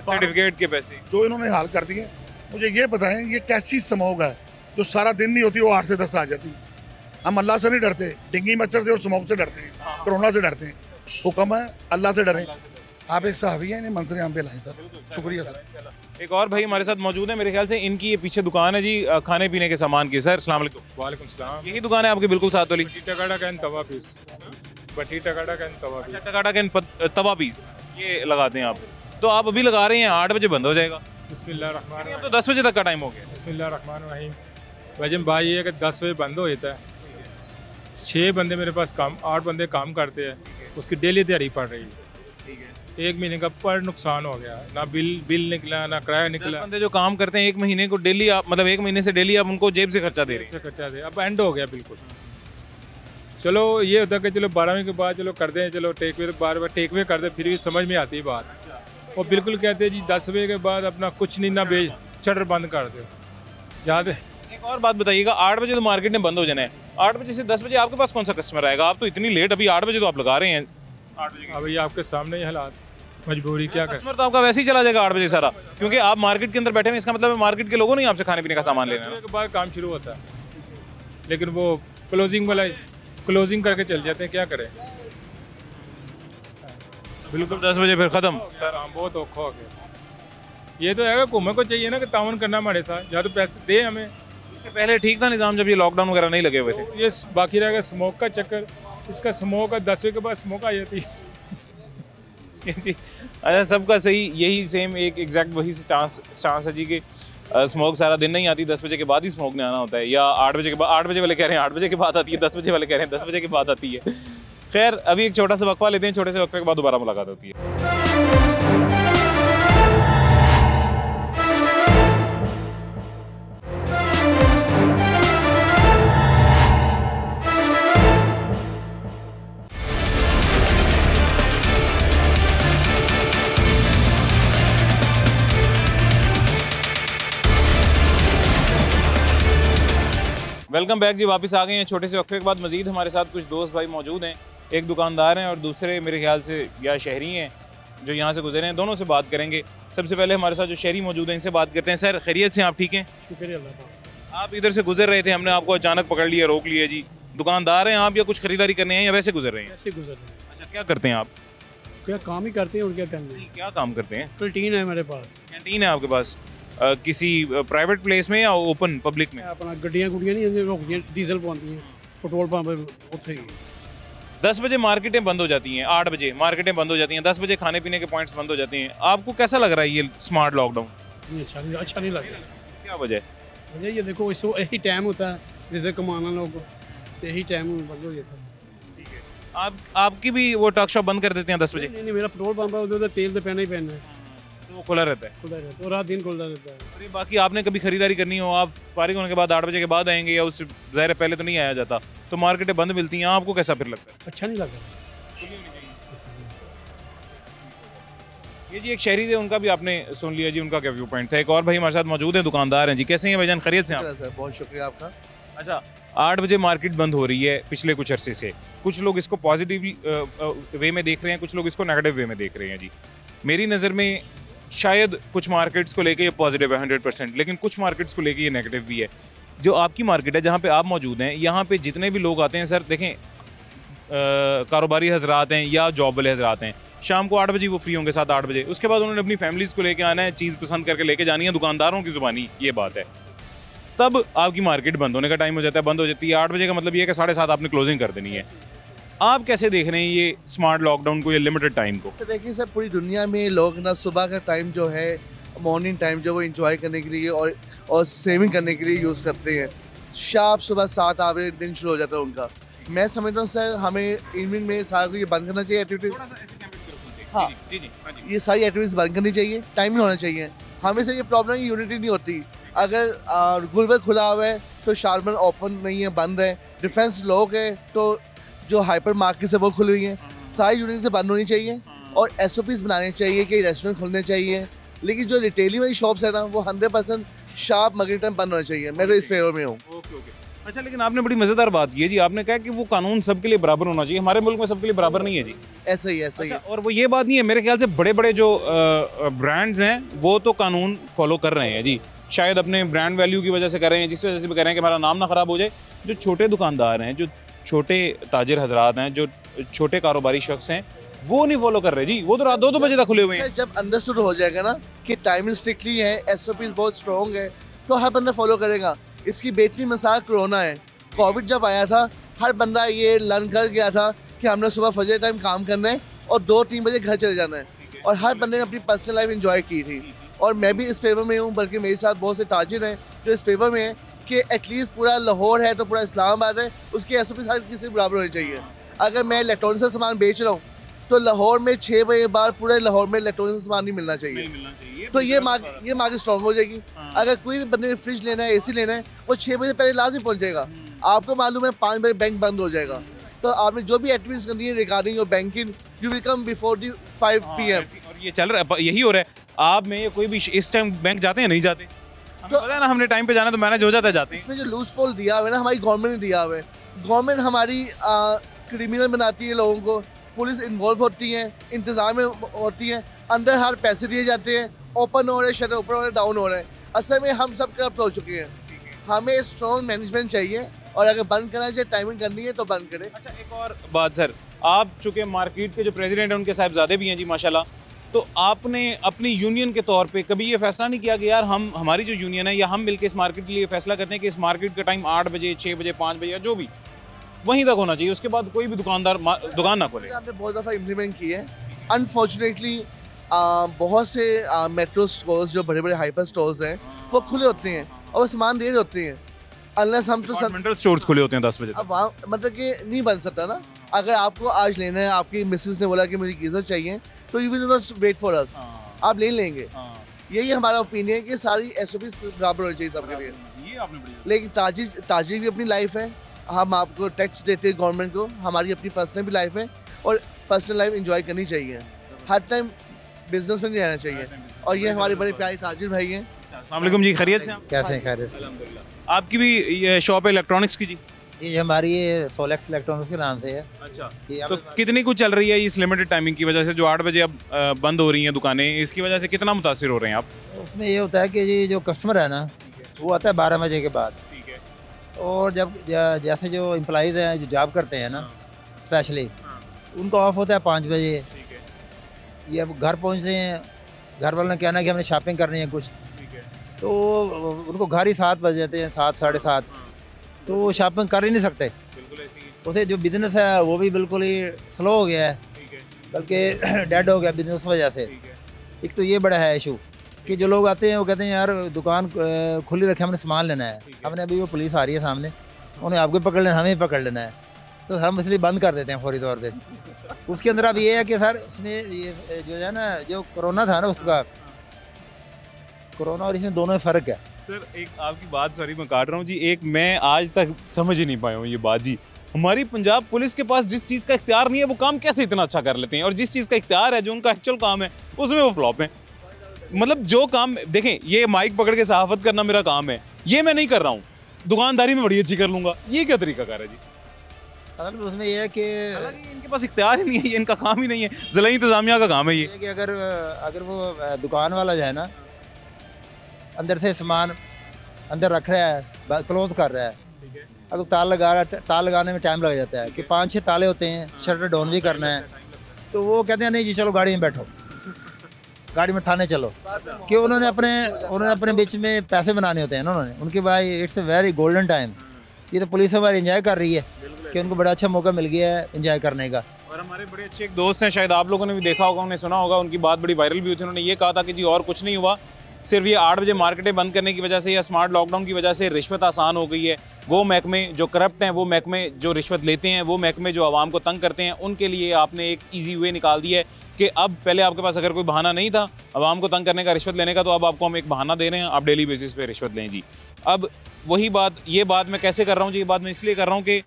सर्टिफिकेट के पैसे जो इन्होंने हाल कर दिए। मुझे ये बताएं, ये कैसी स्मोक है जो सारा दिन नहीं होती, वो 8 से 10 आ जाती। हम अल्लाह से नहीं डरते, डेंगू मच्छर से और स्मोक से डरते हैं, कोरोना से डरते हैं। हुक्म है अल्लाह से डरें। आप एक सहाफ़ी हैं, इन्हें मंजर आम पे लाएं सर। शुक्रिया सर। एक और भाई हमारे साथ मौजूद है, मेरे ख्याल से इनकी ये पीछे दुकान है जी खाने पीने के सामान की। सर अस्सलाम वालेकुम। वालेकुम सलाम। यही दुकान है आपकी बिल्कुल साथ वाली? टकाटा कैन तवा पीस, बटी टकाटा कैन तवा पीस। टकाटा कैन तवा पीस ये लगाते हैं आप, तो आप अभी लगा रहे हैं, 8 बजे बंद हो जाएगा। बिस्मिल्लाहिर्रहमानिर्रहीम। तो 10 बजे तक का टाइम हो गया। बिस्मिल्लाहिर्रहमानिर्रहीम। वजन भाई ये कि 10 बजे बंद हो जाता है। 6 बंदे मेरे पास काम, 8 बंदे काम करते हैं, उसकी डेली दिहाड़ी पड़ रही है। 1 महीने का पर नुकसान हो गया, ना बिल निकला, ना किराया निकला। बंदे जो काम करते हैं 1 महीने को डेली, आप मतलब 1 महीने से डेली आप उनको जेब से खर्चा दे रहे हैं। खर्चा दे, अब एंड हो गया बिल्कुल। चलो ये होता है कि चलो 12वीं के बाद चलो कर दें, चलो टेकवे, बार बार टेकवे कर दे, फिर भी समझ में आती है बात। और बिल्कुल कहते हैं जी 10 बजे के बाद अपना कुछ नहीं, ना शटर बंद कर दो। ज़्यादा एक और बात बताइएगा, 8 बजे तो मार्केट में बंद हो जाना है, 8 बजे से 10 बजे आपके पास कौन सा कस्टमर आएगा? आप तो इतनी लेट, अभी 8 बजे तो आप लगा रहे हैं। 8 बजे अभी आपके सामने ही हालात, मजबूरी क्या कर। कस्टमर तो आपका वैसे ही चला जाएगा 8 बजे सारा, क्योंकि आप मार्केट के अंदर बैठे हैं, इसका मतलब है मार्केट के लोगों ने आपसे खाने पीने का सामान लेना है। 10 बजे के बाद काम शुरू होता है, लेकिन वो क्लोजिंग वाला क्लोजिंग करके चल जाते हैं, क्या करें। बिल्कुल 10 बजे फिर ख़त्म। काम बहुत औखा हो गया। ये तो है हुकूमत को चाहिए ना कि ताउन करना हमारे साथ, या तो पैसे दे हमें। इससे पहले ठीक था निज़ाम जब ये लॉकडाउन वगैरह नहीं लगे हुए थे। ये बाकी रह गया स्मोक का चक्कर, इसका स्मोक का 10 बजे के बाद स्मोक आ जाती है। जी, अच्छा, सबका सही यही सेम एक एग्जैक्ट वही स्टांस है जी कि स्मोक सारा दिन नहीं आती, 10 बजे के बाद ही स्मोक ने आना होता है, या 8 बजे के बाद। 8 बजे वाले कह रहे हैं 8 बजे के बाद आती है, 10 बजे वाले कह रहे हैं 10 बजे के बाद आती है। खैर, अभी एक छोटा सा वक्फा लेते हैं, छोटे से वक्फे के बाद दोबारा मुलाकात होती है। वेलकम बैक जी, वापस आ गए हैं छोटे से वक्फे के बाद। मजीद हमारे साथ कुछ दोस्त भाई मौजूद हैं, एक दुकानदार हैं और दूसरे मेरे ख्याल से या शहरी हैं जो यहाँ से गुजरे हैं। दोनों से बात करेंगे। सबसे पहले हमारे साथ जो शहरी मौजूद हैं इनसे बात करते हैं। सर, खैरियत से? आप ठीक हैं? शुक्रिया अल्लाह का। आप इधर से गुजर रहे थे, हमने आपको अचानक पकड़ लिया, रोक लिया जी। दुकानदार हैं आप या कुछ खरीदारी करने हैं या वैसे गुजर रहे हैं? ऐसे गुजर रहे हैं। अच्छा, क्या करते हैं आप? क्या काम ही करते हैं और क्या करना है। क्या काम करते हैं? कैंटीन है मेरे पास। कैंटीन है आपके पास? किसी प्राइवेट प्लेस में या ओपन पब्लिक में? अपना गड्डियाँ गुड्डियाँ नहीं रोकती, डीजल पवाती हैं, पेट्रोल पंप उत्थे ही। 10 बजे मार्केटें बंद हो जाती हैं, 8 बजे मार्केटें बंद हो जाती हैं, 10 बजे खाने पीने के पॉइंट्स बंद हो जाते हैं। आपको कैसा लग रहा है ये स्मार्ट लॉकडाउन? नहीं, अच्छा नहीं लगता। क्या वजह? मुझे ये देखो, इस यही टाइम होता है जिसे कमाना लोग को, यही टाइम बंद हो जाता है। आपकी भी वो टॉक शॉप बंद कर देते हैं 10 बजे? नहीं, मेरा पेट्रोल पंप है, उधर तेल तो पहना ही पहनना है, तो वो खुला रहता है? खुला रहता है और रात दिन खुला रहता है। अरे बाकी आपने कभी खरीदारी करनी हो, आप फारिग होने के बाद 8 बजे के बाद आएंगे या उससे ज़ाहिर है पहले तो नहीं आया जाता, तो मार्केटें बंद मिलती हैं, आपको कैसा फिर लगता है? अच्छा नहीं लगता। ये जी एक शहरी थे, उनका भी आपने सुन लिया जी, उनका क्या व्यू पॉइंट था। एक और भाई हमारे साथ मौजूद हैं, दुकानदार हैं जी। कैसे हैं भाईजान, खैरियत से आप? सर बहुत शुक्रिया आपका। अच्छा, 8 बजे मार्केट बंद हो रही है पिछले कुछ अरसे से। कुछ लोग इसको पॉजिटिव वे में देख रहे हैं, कुछ लोग इसको नेगेटिव वे में देख रहे हैं जी। मेरी नज़र में शायद कुछ मार्केट्स को लेके ये पॉजिटिव है 100%, लेकिन कुछ मार्केट्स को लेके ये नेगेटिव भी है। जो आपकी मार्केट है जहाँ पे आप मौजूद हैं, यहाँ पे जितने भी लोग आते हैं सर, देखें कारोबारी हजरात हैं या जॉब वाले हजरात हैं, शाम को 8 बजे वो फ्री होंगे, 7-8 बजे। उसके बाद उन्होंने अपनी फैमिलीज़ को लेके आना है, चीज़ पसंद करके लेके जानी है, दुकानदारों की ज़ुबानी ये बात है। तब आपकी मार्केट बंद होने का टाइम हो जाता है, बंद हो जाती है 8 बजे का मतलब ये है कि 7:30 आपने क्लोजिंग कर देनी है। आप कैसे देख रहे हैं ये स्मार्ट लॉकडाउन को, ये लिमिटेड टाइम को? सर देखिए सर, पूरी दुनिया में लोग ना सुबह का टाइम जो है, मॉर्निंग टाइम जो वो इंजॉय करने के लिए और सेविंग करने के लिए यूज़ करते हैं। शार्प सुबह 7-8 बजे दिन शुरू हो जाता है उनका। मैं समझता हूँ सर, हमें इवनिंग में सारा को ये बंद करना चाहिए एक्टिविटीज़। हाँ, ये सारी एक्टिविटीज़ बंद करनी चाहिए, टाइम नहीं होना चाहिए। हमें से ये प्रॉब्लम है, यूनिटी नहीं होती। अगर गुलबर्ग खुला हुआ है तो शारबन ओपन नहीं है, बंद है। डिफेंस लोग है तो जो हाइपर मार्केट है वो खुली हुई है। सारी यूनिट से बंद होनी चाहिए और SOPs बनाने चाहिए कि रेस्टोरेंट खुलने चाहिए। लेकिन जो रिटेलिंग वाली शॉप्स है ना, वो 100% शार्प मगरिब टाइम बंद होना चाहिए। मैं तो इस फेवर में हूँ। अच्छा, लेकिन आपने बड़ी मज़ेदार बात की है जी, आपने कहा कि वो कानून सबके लिए बराबर होना चाहिए। हमारे मुल्क में सबके लिए बराबर नहीं है जी। ऐसा ही अच्छा, और वो ये बात नहीं है, मेरे ख्याल से बड़े बड़े जो ब्रांड्स हैं वो तो कानून फॉलो कर रहे हैं जी, शायद अपने ब्रांड वैल्यू की वजह से कर रहे हैं, जिस वजह से भी कर रहे हैं कि हमारा नाम ना ख़राब हो जाए। जो छोटे दुकानदार हैं, जो छोटे ताजिर हजरात हैं, जो छोटे कारोबारी शख्स हैं, वो नहीं फॉलो कर रहे जी। वो तो रात 2-2 बजे तक खुले हुए हैं। जब अंडरस्टूड हो जाएगा ना कि टाइमिंग स्ट्रिक्टली है, SOPs बहुत स्ट्रॉन्ग है, तो हर बंदा फॉलो करेगा। इसकी बेहतरीन मिसाल कोरोना है। कोविड जब आया था, हर बंदा ये लर्न कर गया था कि हमने सुबह फजर टाइम काम करना है और 2-3 बजे घर चले जाना है, और हर बंदे ने अपनी पर्सनल लाइफ एंजॉय की थी। और मैं भी इस फेवर में हूँ, बल्कि मेरे साथ बहुत से ताजिर हैं जो इस फेवर में है कि एटलीस्ट पूरा लाहौर है तो पूरा इस्लामाबाद है, उसकी SOPs हर किसी बराबर होनी चाहिए। अगर मैं इलेक्ट्रॉनिक्स का सामान बेच रहा हूँ तो लाहौर में 6 बजे बाद पूरे लाहौर में इलेक्ट्रॉनिक्स का सामान नहीं मिलना चाहिए, तो ये मार्केट स्ट्रॉन्ग हो जाएगी। अगर कोई भी बंदे ने फ्रिज लेना है, AC लेना है, वो 6 बजे पहले लाजमी पहुँचेगा। आपको मालूम है 5 बजे बैंक बंद हो जाएगा, तो आपने जो भी एक्टिविटीज करनी है regarding your banking, you will come before the 5 PM। और ये चल रहा है, यही हो रहा है। आप में कोई भी इस टाइम बैंक जाते हैं, नहीं जाते? हमें पता है ना, हमने टाइम पे जाना तो मैनेज हो जाता है जाते हैं। इसमें जो लूज पोल दिया हुआ है ना, हमारी गवर्नमेंट ने दिया हुआ है। गवर्नमेंट हमारी क्रिमिनल बनाती है लोगों को, पुलिस इन्वॉल्व होती है, इंतज़ाम में होती है, अंदर हर पैसे दिए जाते हैं, ओपन हो रहे हैं, शटर ऊपर हो रहे हैं, डाउन हो रहे हैं। असल में हम सब करप्ट हो चुके हैं। हमें स्ट्रॉन्ग मैनेजमेंट चाहिए, और अगर बंद करना चाहिए, टाइमिंग करनी है तो बंद करें। अच्छा, एक और बात सर, आप चूँकि मार्केट के जो प्रेसिडेंट हैं उनके साहिबजादे भी हैं जी माशाल्लाह, तो आपने अपनी यूनियन के तौर पे कभी ये फैसला नहीं किया कि यार हमारी जो यूनियन है या हम मिलकर इस मार्केट के लिए फैसला करते हैं कि इस मार्केट का टाइम 8 बजे, 6 बजे, 5 बजे या जो भी वहीं तक होना चाहिए, उसके बाद कोई भी दुकानदार दुकान ना खोले? हमने बहुत दफ़ा इम्प्लीमेंट की है। अनफॉर्चुनेटली बहुत से मेट्रो स्टोर्स, जो बड़े बड़े हाइपर स्टोर्स हैं, वो खुले होते हैं और वो सामान दे रहे होते हैं। अनलेस हम तो डिपार्टमेंटल स्टोर्स खुले होते हैं 10 बजे तक। अब वहाँ मतलब कि नहीं बन सकता ना। अगर आपको आज लेना है, आपकी मिसेस ने बोला कि मुझे गीज़र चाहिए, तो you will not wait for us, आप ले लेंगे। यही हमारा ओपिनियन है कि सारी SOP बराबर होनी चाहिए सबके लिए। ये आपने बड़ी लेकिन ताजिर भी अपनी लाइफ है, हम आपको टैक्स देते हैं गवर्नमेंट को, हमारी अपनी पर्सनल भी लाइफ है, और पर्सनल लाइफ एंजॉय करनी चाहिए। हर टाइम बिजनेस में नहीं रहना चाहिए। और ये हमारे बड़े प्यारे ताजिर भाई हैं। अस्सलाम वालेकुम जी, खैरियत से? कैसे हैं? खैरियत से। आपकी भी ये शॉप है इलेक्ट्रॉनिक्स की जी? जी हमारी ये सोलेक्स इलेक्ट्रॉनिक्स के नाम से है। अच्छा, ये तो हमारे कितनी कुछ चल रही है इस लिमिटेड टाइमिंग की वजह से, जो 8 बजे अब बंद हो रही हैं दुकानें, इसकी वजह से कितना मुतासिर हो रहे हैं आप? उसमें ये होता है कि जी जो कस्टमर है ना, वो आता है 12 बजे के बाद। ठीक है। और जब जैसे जो एम्प्लॉइज़ हैं जो जॉब करते हैं ना, स्पेशली उनको ऑफ होता है 5 बजे। ठीक है। ये अब घर पहुँचते हैं, घर वालों ने कहना कि हमने शॉपिंग करनी है कुछ, ठीक है। तो उनको घर ही 7 बज जाते हैं, 7 साढ़े 7, तो वो शॉपिंग कर ही नहीं सकते। बिल्कुल ऐसी ही। उसे जो बिज़नेस है वो भी बिल्कुल ही स्लो हो गया है, ठीक है। बल्कि डेड हो गया बिजनेस वजह से। ठीक है। एक तो ये बड़ा है इशू कि जो लोग आते हैं वो कहते हैं यार दुकान खुली रखे, हमने सामान लेना है, हमने अभी वो पुलिस आ रही है सामने, उन्हें आपको पकड़ लेना, हमें पकड़ लेना है, तो हम इसलिए बंद कर देते हैं फौरी तौर पे। उसके अंदर अब ये है कि सर इसमें ये जो है ना, जो कोरोना था ना, उसका कोरोना और इसमें दोनों में फ़र्क है। सर एक आपकी बात, सॉरी मैं काट रहा हूँ जी, एक मैं आज तक समझ ही नहीं पाया हूँ ये बात जी। हमारी पंजाब पुलिस के पास जिस चीज़ का इख्तियार नहीं है वो काम कैसे इतना अच्छा कर लेते हैं, और जिस चीज़ का इख्तियार है, जो उनका एक्चुअल काम है, उसमें वो फ्लॉप है। मतलब जो काम, देखें ये माइक पकड़ के सहाफत करना मेरा काम है, ये मैं नहीं कर रहा हूँ, दुकानदारी में बड़ी अच्छी कर लूँगा, ये क्या तरीका कार है जी? असल उसमें यह है कि इनके पास इख्तियार ही नहीं है, ये इनका काम ही नहीं है, ज़िला इंतज़ामिया का काम है ये। कि अगर वो दुकान वाला जो है ना, अंदर से सामान अंदर रख रहा है, क्लोज कर रहा है, अगर ताल लगाने में टाइम लग जाता है कि 5-6 ताले होते हैं, शटर डाउन भी करना है, तो वो कहते हैं नहीं जी चलो गाड़ी में बैठो, गाड़ी में थाने चलो, कि उन्होंने अपने बीच में पैसे बनाने होते हैं ना उन्होंने, उनके भाई it's a very golden time. ये तो पुलिस हमारी एंजॉय कर रही है कि उनको बड़ा अच्छा मौका मिल गया है एंजॉय करने का। और हमारे बड़े अच्छे एक दोस्त हैं, शायद आप लोगों ने भी देखा होगा, उन्हें सुना होगा, उनकी बात बड़ी वायरल भी हुई थी। उन्होंने ये कहा था कि जी और कुछ नहीं हुआ, सिर्फ ये 8 बजे मार्केटें बंद करने की वजह से या स्मार्ट लॉकडाउन की वजह से रिश्वत आसान हो गई है। वो महकमे जो करप्ट हैं, वो महकमे जो रिश्वत लेते हैं, वो महकमे जो आवाम को तंग करते हैं, उनके लिए आपने एक ईजी वे निकाल दिया है कि अब पहले आपके पास अगर कोई बहाना नहीं था आवाम को तंग करने का, रिश्वत लेने का, तो अब आपको हम एक बहाना दे रहे हैं, आप डेली बेसिस पे रिश्वत लें जी। अब वही बात, ये बात मैं कैसे कर रहा हूँ जी, ये बात मैं इसलिए कर रहा हूँ कि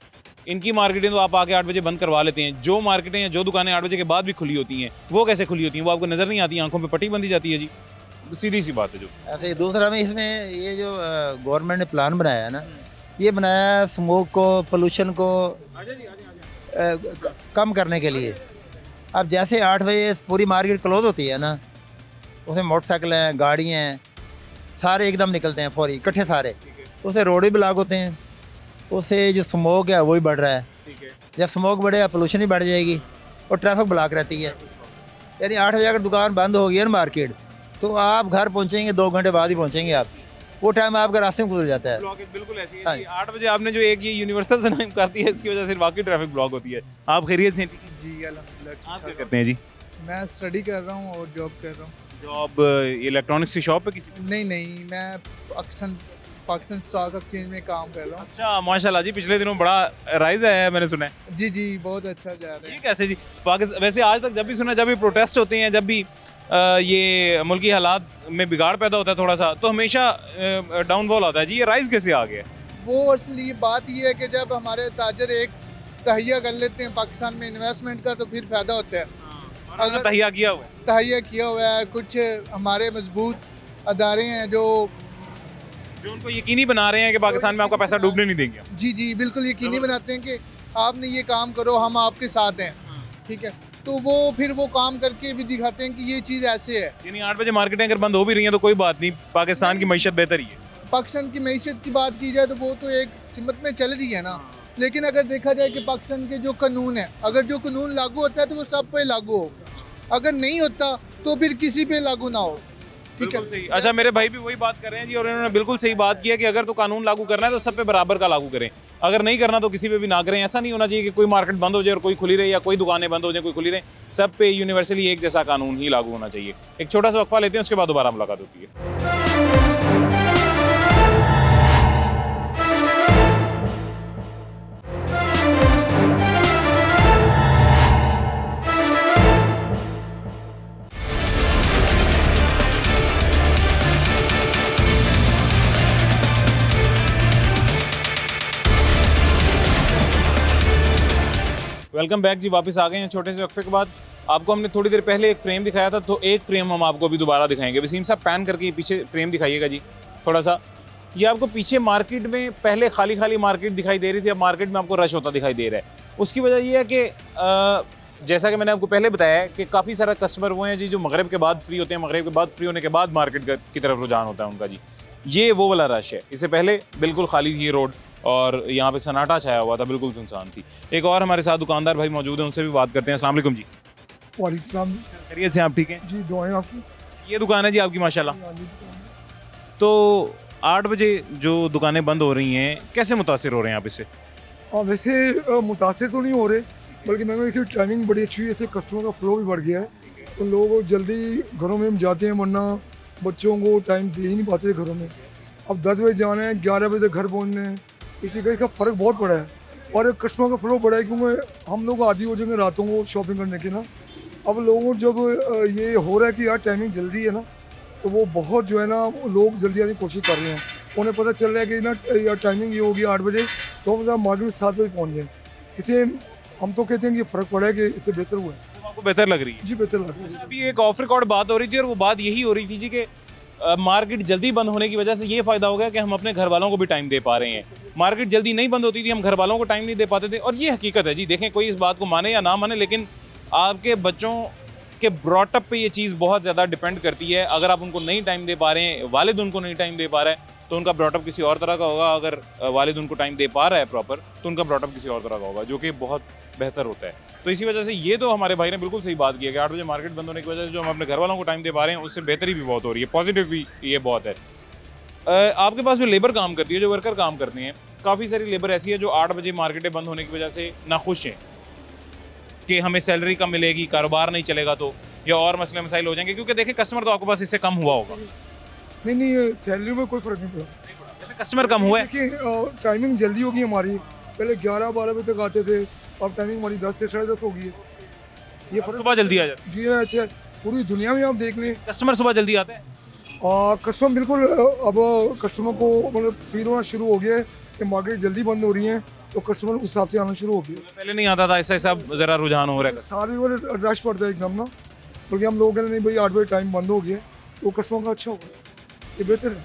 इनकी मार्केटें तो आप आके 8 बजे बंद करवा लेते हैं, जो मार्केटें हैं, जो दुकानें 8 बजे के बाद भी खुली होती हैं, वो कैसे खुली होती हैं? वो आपको नज़र नहीं आती, आंखों पे पट्टी बंधी जाती है जी, सीधी सी बात है। जो ऐसे ही दूसरा में इसमें ये जो गवर्नमेंट ने प्लान बनाया है ना, ये बनाया है स्मोक को, पोल्यूशन को कम करने के लिए। अब जैसे 8 बजे पूरी मार्केट क्लोज होती है ना, उसमें मोटरसाइकिल हैं, गाड़ियाँ हैं, सारे एकदम निकलते हैं फौरी इकट्ठे सारे, उससे रोड भी ब्लॉक होते हैं, उससे जो स्मोक है वो भी बढ़ रहा है। जब स्मोक बढ़ेगा पोल्यूशन ही बढ़ जाएगी और ट्रैफिक ब्लॉक रहती है। यानी 8 बजे अगर दुकान बंद होगी ना मार्केट, तो आप घर पहुंचेंगे 2 घंटे बाद ही पहुंचेंगे आप, वो टाइम आपका रास्ते में गुजर जाता है। बिल्कुल ऐसी है जी। 8 बजे आपने जो एक ये यूनिवर्सल सनाइम कर दी है, इसकी वजह से वाकई ट्रैफिक ब्लॉक होती है। आप खैरियत से? जी अल्हम्दुलिल्लाह। आप क्या करते हैं जी? मैं स्टडी कर रहा हूँ और जॉब कर रहा हूँ। जॉब इलेक्ट्रॉनिक्स की शॉप है किसी? नहीं, मैं पाकिस्तान स्टॉक एक्सचेंज में काम कर रहा हूँ। अच्छा माशाल्लाह जी, पिछले दिनों बड़ा राइज आया है मैंने सुना है। जी बहुत अच्छा जा रहा है। ये कैसे जी? पाकिस्तान वैसे आज तक जब भी सुना, जब भी प्रोटेस्ट होते हैं, जब भी ये मुल्की हालात में बिगाड़ पैदा होता है थोड़ा सा, तो हमेशा डाउनफॉल आता है जी। ये राइज कैसे आ गया? वो असली बात ये है कि जब हमारे ताजर एक तहिया कर लेते हैं पाकिस्तान में इन्वेस्टमेंट का, तो फिर फ़ायदा होता है। अगर तहिया किया हुआ है, कुछ हमारे मजबूत अदारे हैं जो जो उनको यकीनी बना रहे हैं कि पाकिस्तान में आपका पैसा डूबने नहीं देंगे। जी जी बिल्कुल यकीनी बनाते हैं कि आपने ये काम करो, हम आपके साथ हैं, ठीक है। तो वो फिर वो काम करके भी दिखाते हैं कि ये चीज़ ऐसे है। यानी 8 बजे मार्केटें अगर बंद हो भी रही हैं तो कोई बात नहीं, पाकिस्तान की मईशत बेहतर ही है। पाकिस्तान की मईशत की बात की जाए तो वो तो एक सिमत में चल रही है ना, लेकिन अगर देखा जाए कि पाकिस्तान के जो कानून है, अगर जो कानून लागू होता है तो वो सब पे लागू हो, अगर नहीं होता तो फिर किसी पे लागू ना हो, ठीक है। सही। अच्छा, मेरे भाई भी वही बात कर रहे हैं जी, और इन्होंने बिल्कुल सही बात की है कि अगर तो कानून लागू करना है तो सब पे बराबर का लागू करें, अगर नहीं करना तो किसी पे भी ना करें। ऐसा नहीं होना चाहिए कि कोई मार्केट बंद हो जाए और कोई खुली रहे, या कोई दुकानें बंद हो जाए कोई खुली रहे। सब पे यूनिवर्सली एक जैसा कानून ही लागू होना चाहिए। एक छोटा सा वक्फा लेते हैं, उसके बाद दोबारा मुलाकात होती है। वेलकम बैक जी, वापस आ गए हैं छोटे से वक्फे के बाद। आपको हमने थोड़ी देर पहले एक फ्रेम दिखाया था, तो एक फ्रेम हम आपको अभी दोबारा दिखाएंगे। वसीम साहब पैन करके पीछे फ्रेम दिखाइएगा जी थोड़ा सा। ये आपको पीछे मार्केट में पहले खाली खाली मार्केट दिखाई दे रही थी, अब मार्केट में आपको रश होता दिखाई दे रहा है। उसकी वजह ये है कि जैसा कि मैंने आपको पहले बताया कि काफ़ी सारा कस्टमर वो हैं जी जो मगरिब के बाद फ्री होते हैं, मगरिब के बाद फ्री होने के बाद मार्केट की तरफ रुझान होता है उनका जी। ये वो वाला रश है। इससे पहले बिल्कुल खाली थी रोड और यहाँ पे सन्नाटा छाया हुआ था, बिल्कुल सुनसान थी। एक और हमारे साथ दुकानदार भाई मौजूद हैं, उनसे भी बात करते हैं। अस्सलाम वालेकुम जी। वालेकुम। खैरियत से? आप ठीक हैं जी, दुआएं आपकी। ये दुकान है जी आपकी माशाल्लाह। तो 8 बजे जो दुकानें बंद हो रही हैं, कैसे मुतासिर हो रहे हैं आप इससे? वैसे मुतासिर तो नहीं हो रहे, बल्कि मैंने देखी टाइमिंग बड़ी अच्छी है, इससे कस्टमर का फ्लो भी बढ़ गया है। तो लोग जल्दी घरों में जाते हैं, वरना बच्चों को टाइम दे ही नहीं पाते घरों में। अब 10 बजे जाना है, 11 बजे घर पहुँचना है, इसी का इसका फ़र्क बहुत पड़ा है। और कस्टमर का फ्लो बढ़ा है, क्योंकि हम लोग आदी हो जाएंगे रातों को शॉपिंग करने के ना। अब लोगों जब ये हो रहा है कि यार टाइमिंग जल्दी है ना, तो वो बहुत जो है ना लोग जल्दी आने की कोशिश कर रहे हैं। उन्हें पता चल रहा है कि ना यार टाइमिंग ये होगी 8 बजे, तो हम मार्केट में 7 बजे पहुँच जाए। इसे हम तो कहते हैं कि फ़र्क पड़ा है, कि इससे बेहतर हुआ है। आपको बेहतर लग रही है? जी बेहतर लग रही है। अभी एक ऑफ रिकॉर्ड बात हो रही थी, और वो बात यही हो रही थी जी कि मार्केट जल्दी बंद होने की वजह से ये फ़ायदा हो गया कि हम अपने घर वालों को भी टाइम दे पा रहे हैं। मार्केट जल्दी नहीं बंद होती थी, हम घर वालों को टाइम नहीं दे पाते थे। और ये हकीकत है जी। देखें, कोई इस बात को माने या ना माने, लेकिन आपके बच्चों के ब्रॉटअप पे ये चीज़ बहुत ज़्यादा डिपेंड करती है। अगर आप उनको नहीं टाइम दे पा रहे हैं, वालिद उनको नहीं टाइम दे पा रहा है, तो उनका ब्रॉटअप किसी और तरह का होगा। अगर वालिद उनको टाइम दे पा रहा है प्रॉपर, तो उनका ब्रॉटअप किसी और तरह का होगा, जो कि बहुत बेहतर होता है। तो इसी वजह से ये तो हमारे भाई ने बिल्कुल सही बात की है कि 8 बजे मार्केट बंद होने की वजह से जो हम अपने घर वालों को टाइम दे पा रहे हैं, उससे बेहतरी भी बहुत हो रही है, पॉजिटिव भी ये बहुत है। आपके पास जो लेबर काम करती है, जो वर्कर काम करते हैं, काफ़ी सारी लेबर ऐसी है जो 8 बजे मार्केटें बंद होने की वजह से नाखुश हैं कि हमें सैलरी कम मिलेगी, कारोबार नहीं चलेगा, तो या और मसले मसाइल हो जाएंगे। क्योंकि देखिए, कस्टमर तो आपके पास इससे कम हुआ होगा। नहीं, सैलरी में कोई फ़र्क नहीं पड़ा। जैसे कस्टमर कम हुआ है, देखिए टाइमिंग जल्दी होगी हमारी। पहले 11-12 बजे तक आते थे, अब टाइमिंग हमारी 10 से 10:30 हो गई है। ये फ़र्क सुबह जल्दी आ जाता जी। अच्छा, पूरी दुनिया में आप देख लें, कस्टमर सुबह जल्दी आते हैं। कस्टमर बिल्कुल, अब कस्टमर को मतलब फील होना शुरू हो गया है कि मार्केट जल्दी बंद हो रही है, तो कस्टमर उस हिसाब से आना शुरू हो गया। पहले नहीं आता था, ऐसा ऐसा ज़रा रुझान हो रहा है। सारे वाले रश पड़ता है एकदम ना, बल्कि हम लोग कहते नहीं भाई 8 बजे टाइम बंद हो गया, तो कस्टमर का अच्छा होगा, ये बेहतर है।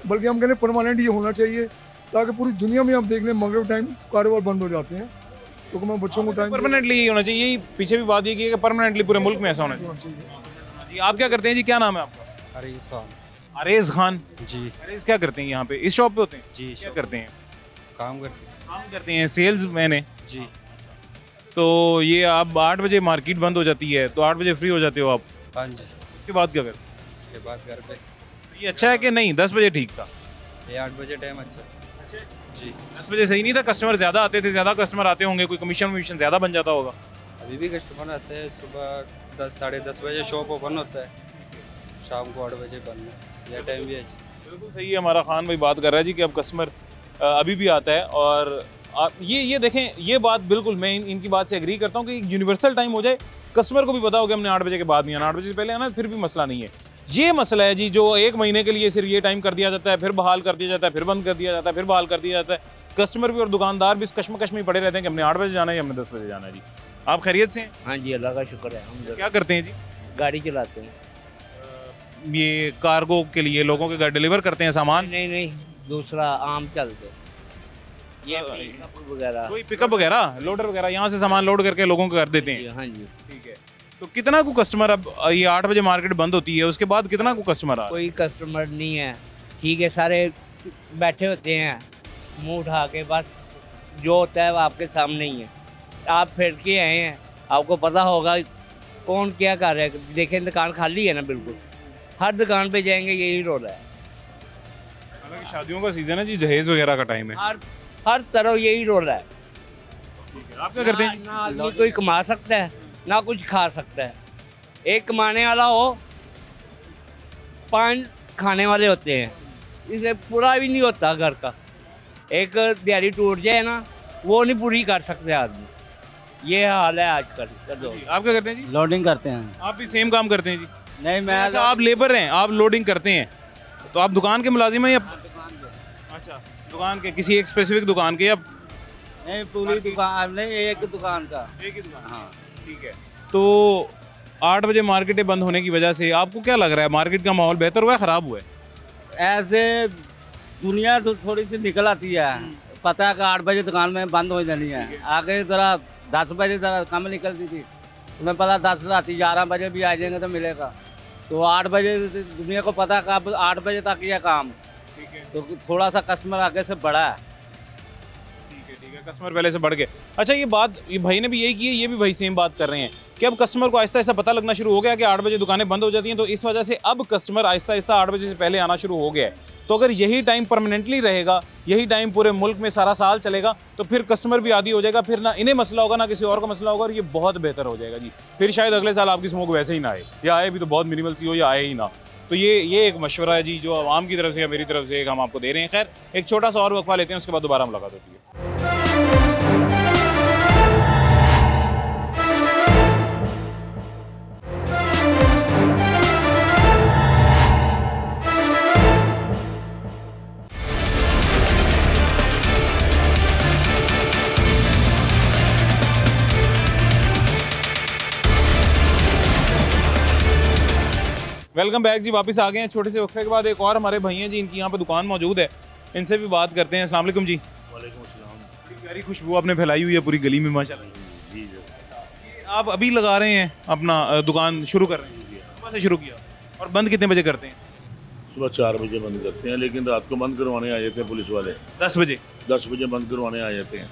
बल्कि हम कहते हैं परमानेंट ये होना चाहिए, ताकि पूरी दुनिया में आप देख लें मगरिब टाइम कारोबार बंद हो जाते हैं, तो मैं बच्चों को टाइम परमानेंटली ये होना चाहिए। यही पीछे भी बात ये की है कि परमानेंटली पूरे मुल्क में ऐसा होना चाहिए। जी, आप क्या करते हैं जी? क्या नाम है आपका? अरेज खान। अरेज खान जी। अरेज क्या करते हैं यहाँ पे? इस शॉप पे होते हैं जी। क्या करते हैं? काम करते हैं, सेल्स मैन है जी। तो ये आप 8 बजे मार्केट बंद हो जाती है, तो 8 बजे फ्री हो जाते हो आप? हाँ जी। उसके बाद क्या करते हैं? उसके बाद घर पे। ये अच्छा है कि नहीं? 10 बजे ठीक था? ये 8 बजे टाइम अच्छा जी। 10 बजे सही नहीं था? कस्टमर ज़्यादा आते थे, ज़्यादा कस्टमर आते होंगे, कोई कमीशन वमीशन ज़्यादा बन जाता होगा? अभी भी कस्टमर आते हैं। सुबह 10 साढ़े 10 बजे शॉप ओपन होता है, शाम को 8 बजे बंद है। यह टाइम भी अच्छा। बिल्कुल सही है, हमारा खान भाई बात कर रहा है जी कि अब कस्टमर अभी भी आता है। और ये देखें, ये बात बिल्कुल मैं इनकी बात से एग्री करता हूँ कि यूनिवर्सल टाइम हो जाए, कस्टमर को भी पता हो कि हमने 8 बजे के बाद नहीं आना, 8 बजे से पहले आना, फिर भी मसला नहीं है। ये मसला है जी जो 1 महीने के लिए सिर्फ ये टाइम कर दिया जाता है, फिर बहाल कर दिया जाता है, फिर बंद कर दिया जाता है, फिर बहाल कर दिया जाता है। कस्टमर भी और दुकानदार भी इस कश्मकश में पड़े रहते हैं कि हमने 8 बजे जाना है या हमने 10 बजे जाना है। जी, आप खैरियत से हैं? हाँ जी, अल्लाह का शुक्र है। हम क्या करते हैं जी? गाड़ी चलाते हैं। ये कार्गो के लिए लोगों के घर डिलीवर करते हैं सामान? नहीं, दूसरा आम चलते, ये पिकअप वगैरह, कोई पिकअप वगैरह, लोडर वगैरह यहाँ से सामान लोड करके लोगों को कर देते हैं। हाँ जी। ठीक है, तो कितना को कस्टमर, अब ये 8 बजे मार्केट बंद होती है, उसके बाद कितना को कस्टमर आ रहा है? कोई कस्टमर नहीं है, ठीक है, सारे बैठे होते हैं मुंह उठा के, बस जो होता है वो आपके सामने ही है। आप फिर के आए हैं, आपको पता होगा कौन क्या कर रहा है। देखें दुकान खाली है ना, बिल्कुल हर दुकान पे जाएंगे यही रोल है। हालांकि शादियों का सीजन है जी, जहेज वगैरह का टाइम है, हर तरह यही रोल है। आप क्या करते हैं? ना आदमी कोई कमा सकता है ना कुछ खा सकता है। एक कमाने वाला हो, 5 खाने वाले होते हैं, इसे पूरा भी नहीं होता घर का। एक दिहाड़ी टूट जाए ना, वो नहीं पूरी कर सकते आदमी, ये हाल है आजकल। आप क्या करते हैं जी? लोडिंग करते हैं। आप भी सेम काम करते हैं जी? नहीं, मैं अच्छा, आप लेबर हैं, आप लोडिंग करते हैं, तो आप दुकान के मुलाजिम हैं या? अच्छा, दुकान के, किसी एक स्पेसिफिक दुकान के या? नहीं, पूरी दुकान नहीं, एक दुकान का। एक ही दुकान? हाँ, ठीक है। तो 8 बजे मार्केटें बंद होने की वजह से आपको क्या लग रहा है, मार्केट का माहौल बेहतर हुआ है ख़राब हुआ है? ऐसे दुनिया तो थोड़ी सी निकल आती है, पता है कि 8 बजे दुकान में बंद हो जानी है। आगे ज़रा 10 बजे ज़रा कम निकलती थी, तुम्हें पता 10 रात 11 बजे भी आ जाएंगे तो मिलेगा। तो 8 बजे दुनिया को पता है कि 8 बजे तक यह काम, तो थोड़ा सा कस्टमर आगे से बढ़ा है। ठीक है, कस्टमर पहले से बढ़ गए। अच्छा, ये बात ये भाई ने भी यही की है, ये भी भाई सेम बात कर रहे हैं कि अब कस्टमर को आहिस्ता आहिस्ता पता लगना शुरू हो गया कि 8 बजे दुकानें बंद हो जाती हैं, तो इस वजह से अब कस्टमर आहिस्ता आहिस्ता 8 बजे से पहले आना शुरू हो गया है। तो अगर यही टाइम परमानेंटली रहेगा, यही टाइम पूरे मुल्क में सारा साल चलेगा, तो फिर कस्टमर भी आदी हो जाएगा, फिर ना इन्हें मसला होगा ना किसी और का मसला होगा, और ये बहुत बेहतर हो जाएगा जी। फिर शायद अगले साल आपकी स्मोक वैसे ही ना आए, या आए भी तो बहुत मिनिमल सी हो, या आए ही ना। तो ये एक मशवरा है जी, जो आवाम की तरफ से या मेरी तरफ से एक हम आपको दे रहे हैं। खैर, एक छोटा सा और वक्फा लेते हैं, उसके बाद दोबारा मुलाकात होती है। वेलकम बैक जी, वापस आ गए हैं छोटे से वक्फे के बाद। एक और हमारे भाई हैं जी, इनकी यहाँ पे दुकान मौजूद है, इनसे भी बात करते हैं। अस्सलाम वालेकुम जी। वालेकुम अस्सलाम। बड़ी प्यारी खुशबू आपने फैलाई हुई है पूरी गली में माशाल्लाह। जी आप अभी लगा रहे हैं अपना दुकान शुरू कर रहे हैं, सुबह से शुरू किया, और बंद कितने बजे करते हैं? सुबह 4 बजे बंद करते हैं, लेकिन रात को बंद करवाने आ जाते हैं पुलिस वाले। 10 बजे? 10 बजे बंद करवाने आ जाते हैं,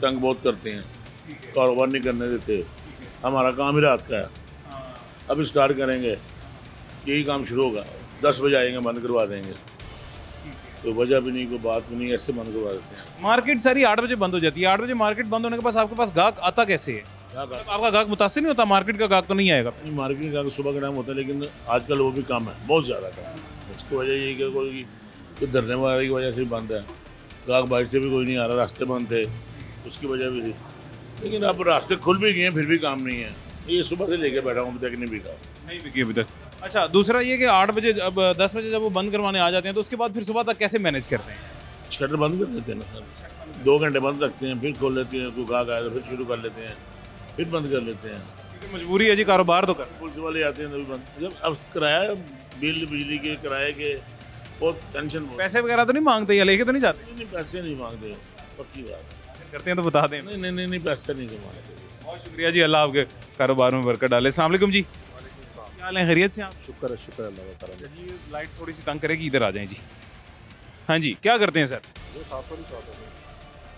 तंग बहुत करते हैं, कारोबार नहीं करने देते। हमारा काम ही रात का है, अब स्टार्ट करेंगे, यही काम शुरू होगा, 10 बजे आएंगे बंद करवा देंगे, तो वजह भी नहीं, कोई बात भी नहीं, ऐसे बंद करवा देते हैं। मार्केट सारी 8 बजे बंद हो जाती है, 8 बजे मार्केट बंद होने के पास आपके पास गाहक आता कैसे है? आपका गाहक मुतासिर नहीं होता? मार्केट का गाहक तो नहीं आएगा? नहीं, मार्केट का गाहक सुबह का टाइम होता है, लेकिन आजकल वो भी कम है, बहुत ज़्यादा कम है। उसकी वजह यही कि कोई धरने वाले की वजह से बंद है, गाहक बाहर से भी कोई नहीं आ रहा, रास्ते बंद थे, उसकी वजह भी थी। लेकिन अब रास्ते खुल भी गए हैं, फिर भी काम नहीं है। ये सुबह से लेके बैठा हूँ, अभी तक नहीं बिका, नहीं बिकी अभी तक। अच्छा, दूसरा ये कि 8 बजे, अब 10 बजे जब वो बंद करवाने आ जाते हैं, तो उसके बाद फिर सुबह तक कैसे मैनेज करते हैं? शटर बंद कर देते हैं ना सर, 2 घंटे बंद रखते हैं, फिर खोल लेते हैं, कोई गाहक आए तो फिर शुरू कर लेते हैं, फिर बंद कर लेते हैं। क्योंकि मजबूरी है जी, कारोबार तो कर। पुलिस वाले आते हैं तभी बंद। जब अब किराया, बिल बिजली के किराए के बहुत टेंशन, पैसे वगैरह तो नहीं मांगते या लेके तो नहीं जाते? नहीं, पैसे नहीं मांगते, पक्की बात है। करते हैं तो बता दें। नहीं नहीं नहीं, पैसे नहीं कमाने। बहुत शुक्रिया जी, अल्लाह आपके कारोबार में बरकत डाले। अस्सलाम वालेकुम जी, क्या हाल है, खैरियत से आप? शुक्र अल्लाह का। जी, लाइट थोड़ी सी तंग करेगी, इधर आ जाएं जी। हाँ जी, क्या करते हैं सर?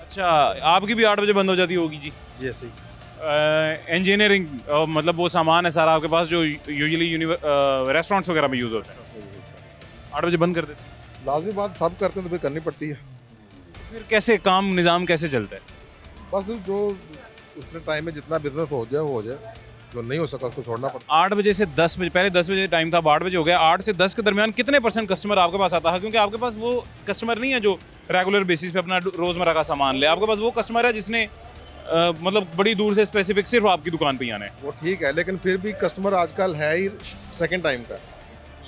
अच्छा, आपकी भी 8 बजे बंद हो जाती होगी जी? जी ऐसे ही। इंजीनियरिंग मतलब वो सामान है सारा आपके पास जो यूजुअली रेस्टोरेंट्स वगैरह में यूज़ होता है, 8 बजे बंद कर देते हैं? लाजमी बात, सब करते हैं तो फिर करनी पड़ती है। फिर कैसे काम निज़ाम कैसे चलता है? बस जो उतने टाइम में जितना बिजनेस हो जाए वो हो जाए, जो नहीं हो सका उसको छोड़ना पड़ता। 8 बजे से 10 बजे, पहले 10 बजे टाइम था, अब 8 बजे हो गया। 8 से 10 के दरमियान कितने % कस्टमर आपके पास आता है? क्योंकि आपके पास वो कस्टमर नहीं है जो रेगुलर बेसिस पे अपना रोज़मर्रा का सामान ले, आपके पास वो कस्टमर है जिसने मतलब बड़ी दूर से स्पेसिफिक सिर्फ आपकी दुकान पे ही आना है। वो ठीक है, लेकिन फिर भी कस्टमर आजकल है ही सेकंड टाइम का,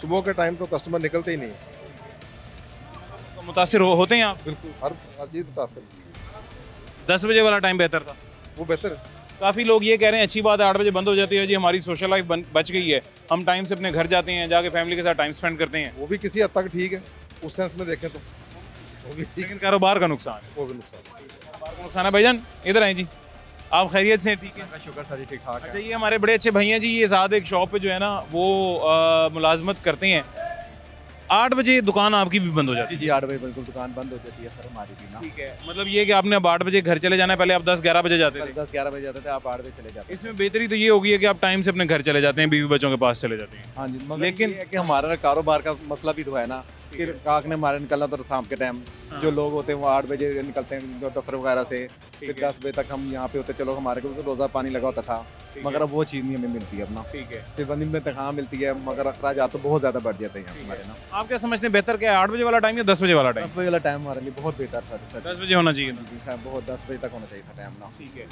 सुबह के टाइम तो कस्टमर निकलते ही नहीं। तो मुतासिर होते हैं आप? बिल्कुल, हर चीज़ मुतासिर। 10 बजे वाला टाइम बेहतर था? वो बेहतर है। काफ़ी लोग ये कह रहे हैं अच्छी बात है 8 बजे बंद हो जाती है जी, हमारी सोशल लाइफ बच गई है, हम टाइम से अपने घर जाते हैं, जाके फैमिली के साथ टाइम स्पेंड करते हैं। वो भी किसी हद तक ठीक है, उस सेंस में देखें तो। लेकिन कारोबार का नुकसान है, वो भी नुकसान कारोबार का नुकसान है। भाईजान इधर आए जी, आप खैरियत से हैं? ठीक है, शुक्र सर जी, ठीक ठाक अच्छा ये हमारे बड़े अच्छे भैया जी, ये साथ एक शॉप पे जो है ना वो मुलाजमत करते हैं। 8 बजे दुकान आपकी भी बंद हो जाती है? जी 8 बजे बिल्कुल दुकान बंद हो जाती है सर हमारी भी ना। ठीक है, मतलब ये कि आपने अब 8 बजे घर चले जाना है, पहले आप 10-11 बजे जाते थे? 10-11 बजे जाते थे, आप 8 बजे चले जाते हैं। इसमें बेहतरी तो ये होगी है कि आप टाइम से अपने घर चले जाते हैं, बीवी बच्चों के पास चले जाते हैं। हाँ जी, लेकिन ये है कि हमारा कारोबार का मसला भी तो है ना कि काक ने हमारे निकलना तो शाम के टाइम, जो लोग होते हैं वो 8 बजे निकलते हैं जो दफ्तर वगैरह से, फिर 10 बजे तक हम यहाँ पे होते। चलो हमारे को रोज़ा पानी लगा होता था, मगर अब वो चीज़ नहीं हमें मिलती है अपना। ठीक है, सिर्फ दिन में तनख्वाह मिलती है, मगर अखराजात तो बहुत ज़्यादा बढ़ जाते हैं हमारे ना। आप क्या समझते हैं बेहतर क्या है, 8 बजे वाला टाइम या 10 बजे वाला टाइम? 10 बजे वाला टाइम हमारे लिए बहुत बेहतर था सर। 10 बजे होना चाहिए था, बहुत 10 बजे तक होना चाहिए था टाइम ना। ठीक है,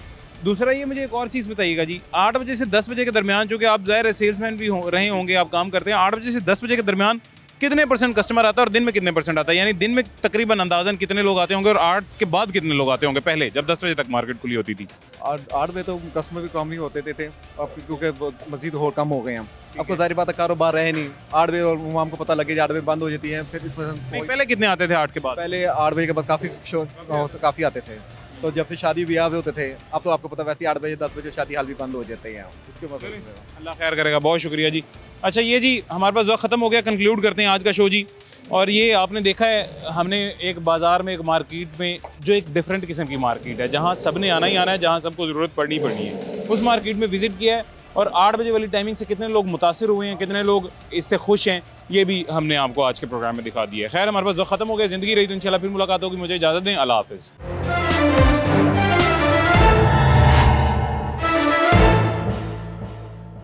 दूसरा ये मुझे एक और चीज़ बताइएगा जी, 8 बजे से 10 बजे के दरमियान, चूँकि आप ज़ाहिर है सेल्समैन भी रहे होंगे, आप काम करते हैं, 8 बजे से 10 बजे के दरमियान कितने % कस्टमर आता है और दिन में कितने % आता है? यानी दिन में तकरीबन अंदाजन कितने लोग आते होंगे और 8 के बाद कितने लोग आते होंगे, पहले जब 10 बजे तक मार्केट खुली होती थी? 8 बजे तो कस्टमर भी कम ही होते थे अब क्योंकि मजीद और कम हो गए हैं। आपको जाहिर बात है कारोबार रहे नहीं, 8 बजे और हमको पता लगे 8 बजे बंद हो जाती है। फिर इस वजह पहले कितने आते थे 8 के बाद? पहले 8 बजे के बाद काफ़ी आते थे, तो जब से शादी ब्याह भी होते थे, अब तो आपको पता वैसे 8 बजे 10 बजे शादी हाल भी बंद हो जाते हैं। इसके बाद अल्लाह खैर करेगा, बहुत शुक्रिया जी। अच्छा ये जी हमारे पास वक्त ख़त्म हो गया, कंक्लूड करते हैं आज का शो जी। और ये आपने देखा है, हमने एक बाज़ार में, एक मार्केट में, जो एक डिफरेंट किस्म की मार्केट है, जहाँ सब ने आना ही आना है, जहाँ सबको ज़रूरत पड़नी है, उस मार्केट में विज़िट किया है। और 8 बजे वाली टाइमिंग से कितने लोग मुतासिर हुए हैं, कितने लोग इससे खुश हैं, ये भी हमने आपको आज के प्रोग्राम में दिखा दिया है। खैर हमारे पास वक्त ख़त्म हो गया, ज़िंदगी रही तो इंशाल्लाह फिर मुलाकात होगी। मुझे इजाज़त दें, अल्लाह हाफ़िज़।